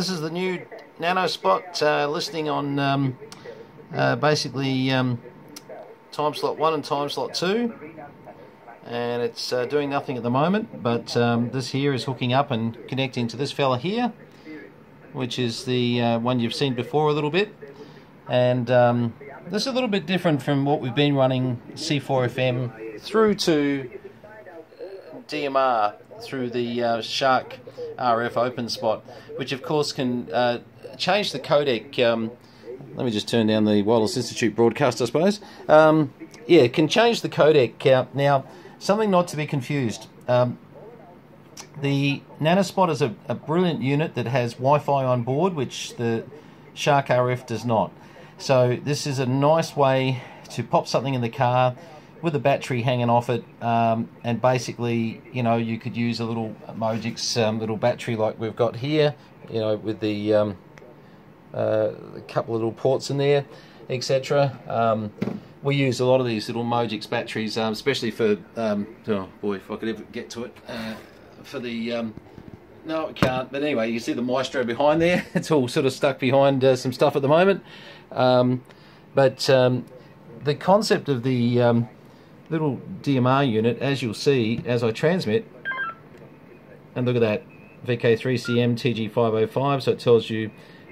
This is the new nanospot listing on basically time slot 1 and time slot 2, and it's doing nothing at the moment, but this here is hooking up and connecting to this fella here, which is the one you've seen before a little bit. And this is a little bit different from what we've been running C4FM through to DMR through the Shark RF open spot, which of course can change the codec. Let me just turn down the Wireless Institute broadcast, I suppose. Yeah, it can change the codec. Now, something not to be confused. The nanospot is a brilliant unit that has Wi-Fi on board, which the Shark RF does not. So this is a nice way to pop something in the car with a battery hanging off it, and basically, you know, you could use a little Mojix little battery like we've got here, you know, with the a couple of little ports in there, etc. We use a lot of these little Mojix batteries, especially for, oh boy, if I could ever get to it, for the, no it can't, but anyway, you see the Maestro behind there. It's all sort of stuck behind some stuff at the moment. But the concept of the little DMR unit, as you'll see as I transmit, and look at that, VK3CM TG505, so it tells you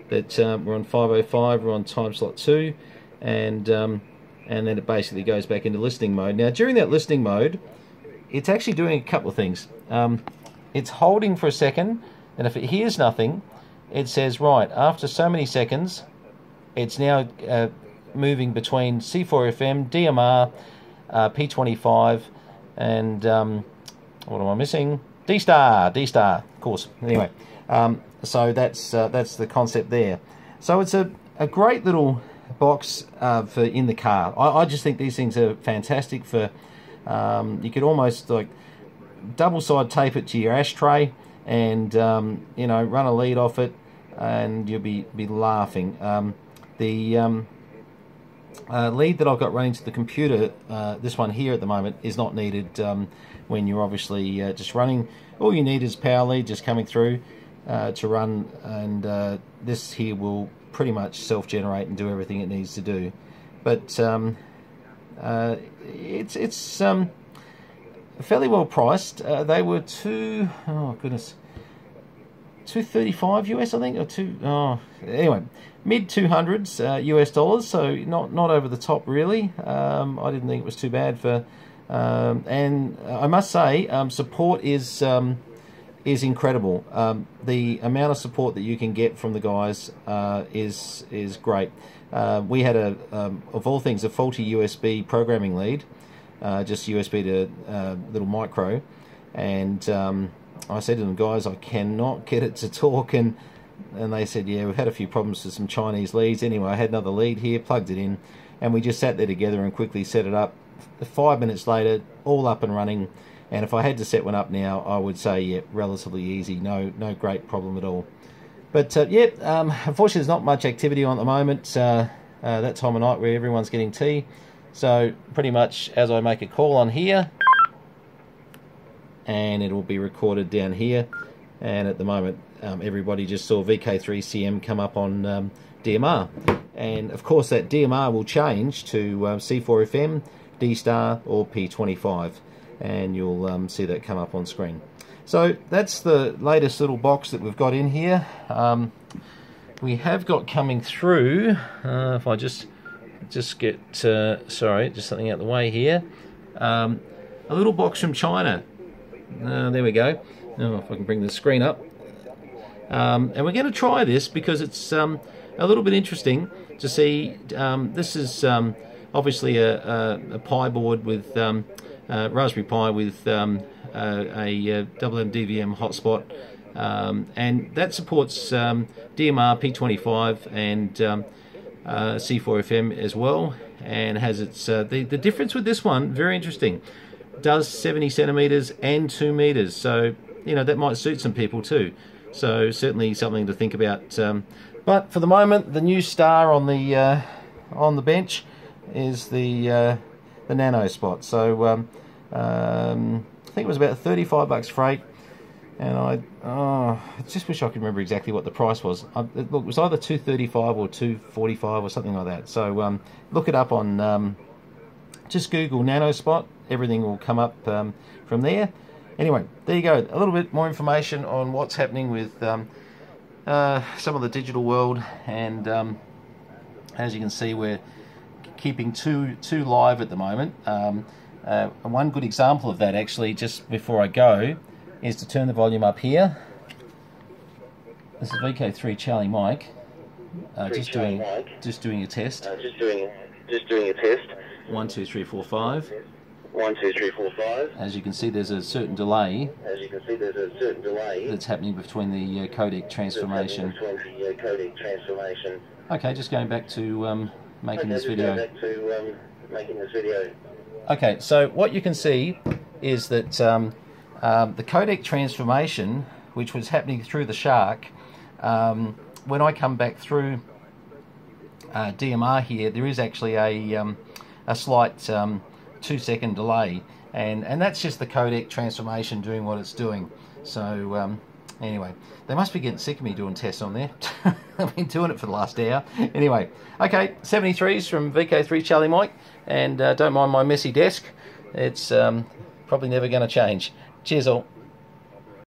that we're on 505, we're on time slot 2, and then it basically goes back into listening mode. Now during that listening mode, it's actually doing a couple of things. It's holding for a second, and if it hears nothing, it says, right, after so many seconds, it's now moving between C4FM, DMR, P25, and what am I missing? D-Star, of course. Anyway, so that's the concept there. So it's a great little box for in the car. I just think these things are fantastic for. You could almost like double side tape it to your ashtray, and you know, run a lead off it, and you'll be laughing. The lead that I've got running to the computer, this one here at the moment, is not needed when you're obviously just running. All you need is power lead just coming through to run, and this here will pretty much self-generate and do everything it needs to do. But it's fairly well priced. They were $235 US, I think, or anyway, mid 200s US dollars, so not over the top really. I didn't think it was too bad for, and I must say, support is incredible. The amount of support that you can get from the guys is great. We had of all things, a faulty USB programming lead, just USB to little micro, and I said to them, guys, I cannot get it to talk, and they said, yeah, we've had a few problems with some Chinese leads. Anyway, I had another lead here, plugged it in, and we just sat there together and quickly set it up. 5 minutes later, all up and running. And if I had to set one up now, I would say, yeah, relatively easy, no great problem at all. But yeah, unfortunately, there's not much activity on at the moment. That time of night where everyone's getting tea. So pretty much as I make a call on here, and it will be recorded down here, and at the moment everybody just saw VK3CM come up on DMR, and of course that DMR will change to C4FM, D-Star or P25, and you'll see that come up on screen. So that's the latest little box that we've got in here. We have got coming through, if I just get, sorry, just something out the way here, a little box from China. There we go. Oh, if I can bring the screen up. And we're going to try this because it's a little bit interesting to see. This is obviously a Pi board with Raspberry Pi with a WMDVM hotspot, and that supports DMR, P25, and C4FM as well, and has its the difference with this one, very interesting, does 70 centimeters and 2 meters, so you know that might suit some people too, so certainly something to think about. But for the moment, the new star on the bench is the nanospot. So I think it was about $35 freight. And I just wish I could remember exactly what the price was. Look, it was either $235 or $245 or something like that. So look it up on, just Google nanospot. Everything will come up from there. Anyway, there you go. A little bit more information on what's happening with some of the digital world. And as you can see, we're keeping two live at the moment. One good example of that, actually, just before I go, is to turn the volume up here. This is VK3 Charlie Mike, just doing a test. Just doing a test. 1, 2, 3, 4, 5. 1, 2, 3, 4, 5. As you can see, there's a certain delay. That's happening between the codec transformation. Okay, just going back to making this video. Okay, so what you can see is that the codec transformation, which was happening through the Shark, when I come back through DMR here, there is actually a slight 2-second delay, and that's just the codec transformation doing what it's doing. So anyway, they must be getting sick of me doing tests on there. I've been doing it for the last hour. Anyway, okay, 73s from VK3 Charlie Mike, and don't mind my messy desk. It's probably never going to change. Cheers all.